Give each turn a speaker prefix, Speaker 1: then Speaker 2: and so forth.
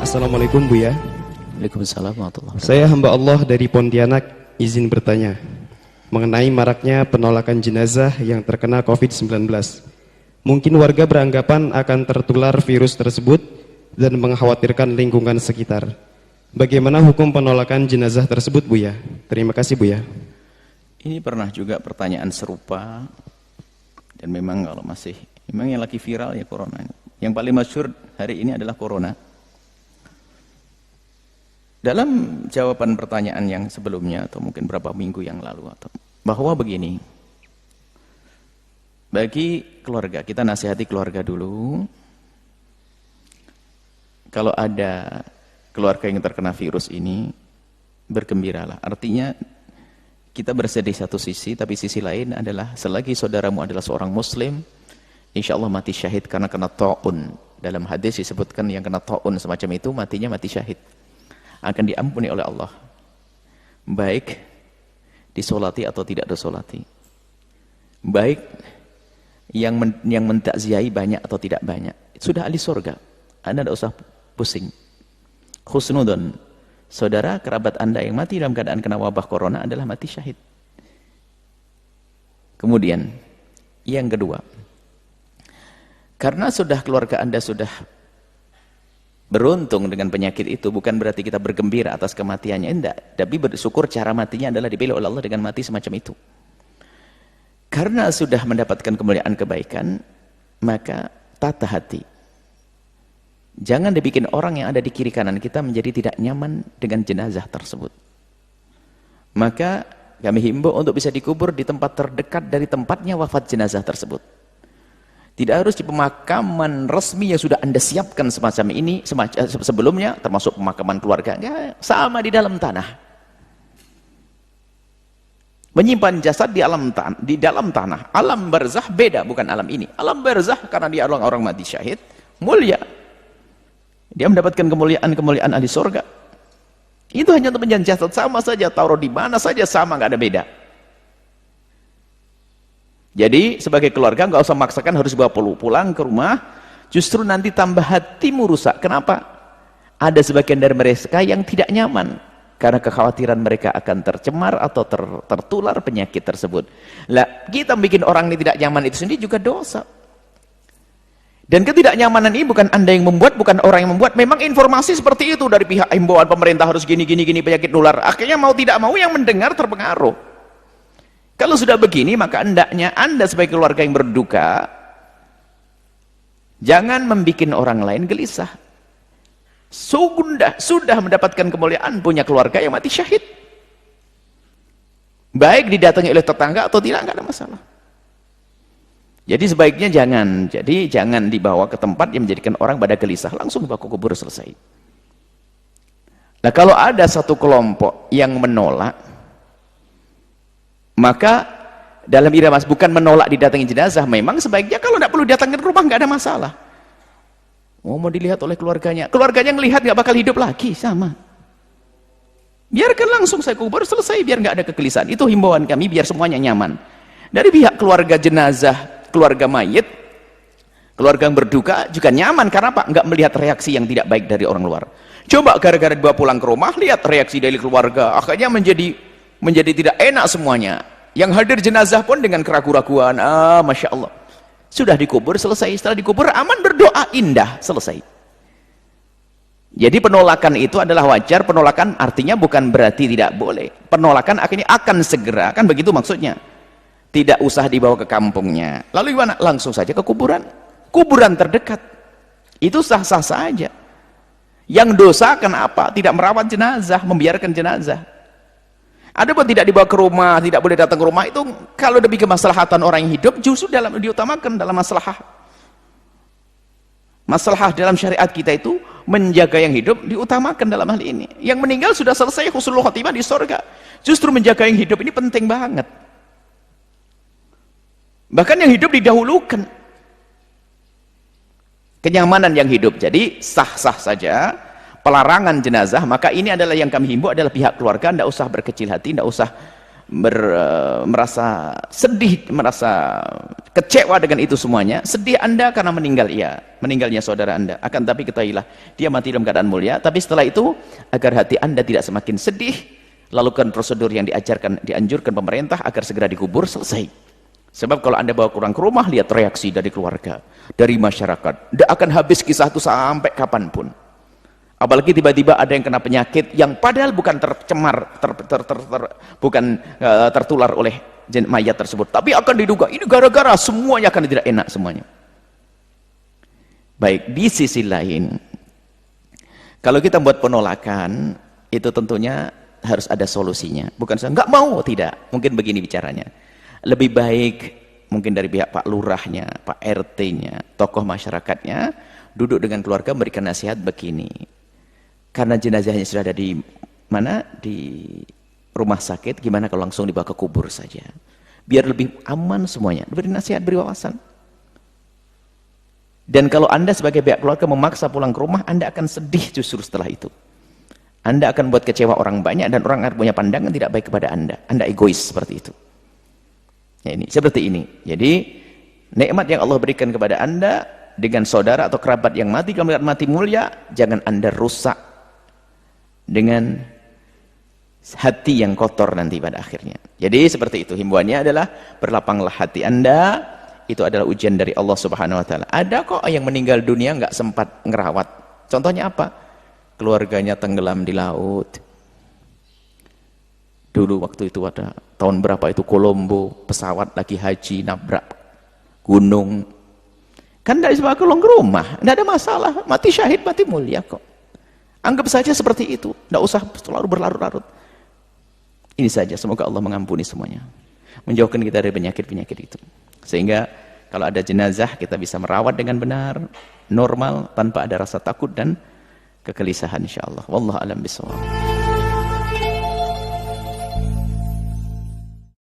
Speaker 1: Assalamualaikum Buya.
Speaker 2: Waalaikumsalam warahmatullahi wabarakatuh.
Speaker 1: Saya hamba Allah dari Pontianak, izin bertanya mengenai maraknya penolakan jenazah yang terkena COVID-19. Mungkin warga beranggapan akan tertular virus tersebut dan mengkhawatirkan lingkungan sekitar. Bagaimana hukum penolakan jenazah tersebut Buya? Terima kasih Buya.
Speaker 2: Ini pernah juga pertanyaan serupa, dan memang kalau memang yang lagi viral ya corona. Yang paling masyhur hari ini adalah corona. Dalam jawaban pertanyaan yang sebelumnya atau mungkin beberapa minggu yang lalu, bahwa begini, bagi keluarga, kita nasihati keluarga dulu, kalau ada keluarga yang terkena virus ini, bergembiralah. Artinya kita bersedih satu sisi, tapi sisi lain adalah selagi saudaramu adalah seorang muslim, insya Allah mati syahid karena kena ta'un. Dalam hadis disebutkan yang kena ta'un semacam itu, matinya mati syahid, akan diampuni oleh Allah, baik disolati atau tidak disolati, baik yang mentakziahi banyak atau tidak banyak, sudah ahli surga. Anda tidak usah pusing. Khusnudun, saudara kerabat Anda yang mati dalam keadaan kena wabah corona adalah mati syahid. Kemudian yang kedua, karena sudah keluarga Anda sudah beruntung dengan penyakit itu, bukan berarti kita bergembira atas kematiannya, enggak. Tapi bersyukur cara matinya adalah dipilih oleh Allah dengan mati semacam itu. Karena sudah mendapatkan kemuliaan kebaikan, maka tata hati. Jangan dibikin orang yang ada di kiri kanan kita menjadi tidak nyaman dengan jenazah tersebut. Maka kami himbau untuk bisa dikubur di tempat terdekat dari tempatnya wafat jenazah tersebut. Tidak harus di pemakaman resmi yang sudah Anda siapkan semacam ini sebelumnya, termasuk pemakaman keluarga. Enggak, sama di dalam tanah. Menyimpan jasad di dalam tanah. Alam barzah beda, bukan alam ini. Alam barzah karena dia orang mati syahid, mulia. Dia mendapatkan kemuliaan ahli surga. Itu hanya untuk menyimpan jasad, sama saja, taruh di mana saja sama, nggak ada beda. Jadi sebagai keluarga nggak usah maksakan harus bawa pulang ke rumah, justru nanti tambah hatimu rusak. Kenapa? Ada sebagian dari mereka yang tidak nyaman karena kekhawatiran mereka akan tercemar atau tertular penyakit tersebut. Lah, kita bikin orang ini tidak nyaman itu sendiri juga dosa. Dan ketidaknyamanan ini bukan Anda yang membuat, bukan orang yang membuat. Memang informasi seperti itu dari pihak himbauan pemerintah harus gini penyakit nular. Akhirnya mau tidak mau yang mendengar terpengaruh. Kalau sudah begini, maka hendaknya Anda sebagai keluarga yang berduka, jangan membuat orang lain gelisah. Sudah mendapatkan kemuliaan, punya keluarga yang mati syahid. Baik didatangi oleh tetangga atau tidak, nggak ada masalah. Jadi sebaiknya jangan dibawa ke tempat yang menjadikan orang pada gelisah, langsung dibawa ke kubur selesai. Nah, kalau ada satu kelompok yang menolak, maka dalam irama bukan menolak didatangi jenazah, memang sebaiknya kalau tidak perlu datang ke rumah, nggak ada masalah. Mau dilihat oleh keluarganya ngelihat nggak bakal hidup lagi, sama. Biarkan langsung saya kubur selesai, biar nggak ada kegelisahan. Itu himbauan kami biar semuanya nyaman. Dari pihak keluarga jenazah, keluarga mayit, keluarga yang berduka juga nyaman. Karena apa? Nggak melihat reaksi yang tidak baik dari orang luar. Coba gara-gara dibawa pulang ke rumah, lihat reaksi dari keluarga, akhirnya menjadi tidak enak semuanya. Yang hadir jenazah pun dengan keraguan-raguan. Masya Allah, sudah dikubur selesai. Setelah dikubur aman, berdoa indah, selesai. Jadi penolakan itu adalah wajar. Penolakan artinya bukan berarti tidak boleh. Penolakan akhirnya akan segera, kan begitu maksudnya. Tidak usah dibawa ke kampungnya. Lalu gimana? Langsung saja ke kuburan terdekat. Itu sah-sah saja. Yang dosa kenapa? Tidak merawat jenazah, membiarkan jenazah. Ada pun tidak dibawa ke rumah, tidak boleh datang ke rumah, itu kalau demi kemaslahatan orang yang hidup justru diutamakan dalam masalah dalam syariat kita itu menjaga yang hidup diutamakan dalam hal ini. Yang meninggal sudah selesai husnul khotimah di surga. Justru menjaga yang hidup ini penting banget. Bahkan yang hidup didahulukan. Kenyamanan yang hidup. Jadi sah-sah saja pelarangan jenazah, maka ini adalah yang kami himbau adalah pihak keluarga, tidak usah berkecil hati, tidak usah merasa sedih, merasa kecewa dengan itu semuanya. Sedih Anda karena meninggalnya saudara Anda. Akan tapi ketahuilah, dia mati dalam keadaan mulia. Tapi setelah itu, agar hati Anda tidak semakin sedih, lakukan prosedur yang dianjurkan pemerintah agar segera dikubur, selesai. Sebab kalau Anda bawa orang ke rumah, lihat reaksi dari keluarga, dari masyarakat. Tidak akan habis kisah itu sampai kapanpun. Apalagi tiba-tiba ada yang kena penyakit yang padahal bukan tercemar, tertular oleh mayat tersebut, tapi akan diduga ini gara-gara semuanya akan tidak enak semuanya. Baik, di sisi lain, kalau kita buat penolakan, itu tentunya harus ada solusinya. Bukan saya nggak mau, tidak. Mungkin begini bicaranya. Lebih baik mungkin dari pihak Pak Lurahnya, Pak RT-nya, tokoh masyarakatnya, duduk dengan keluarga memberikan nasihat begini. Karena jenazahnya sudah ada di mana? Di rumah sakit, gimana kalau langsung dibawa ke kubur saja? Biar lebih aman semuanya. Beri nasihat, beri wawasan. Dan kalau Anda sebagai pihak keluarga memaksa pulang ke rumah, Anda akan sedih justru setelah itu. Anda akan buat kecewa orang banyak dan orang akan punya pandangan tidak baik kepada Anda. Anda egois seperti itu. Ya, ini seperti ini. Jadi nikmat yang Allah berikan kepada Anda dengan saudara atau kerabat yang mati, kalau melihat mati mulia, jangan Anda rusak dengan hati yang kotor nanti pada akhirnya. Jadi seperti itu, himbauannya adalah berlapanglah hati Anda. Itu adalah ujian dari Allah Subhanahu wa taala. Ada kok yang meninggal dunia nggak sempat ngerawat. Contohnya apa? Keluarganya tenggelam di laut. Dulu waktu itu ada tahun berapa itu, Kolombo, pesawat lagi haji nabrak gunung. Kan dari sebuah kolong ke rumah, tidak ada masalah, mati syahid, mati mulia kok. Anggap saja seperti itu, tidak usah selalu berlarut-larut. Ini saja, semoga Allah mengampuni semuanya, menjauhkan kita dari penyakit-penyakit itu. Sehingga kalau ada jenazah, kita bisa merawat dengan benar, normal, tanpa ada rasa takut dan kegelisahan, insyaallah. Wallahu a'lam bishawab.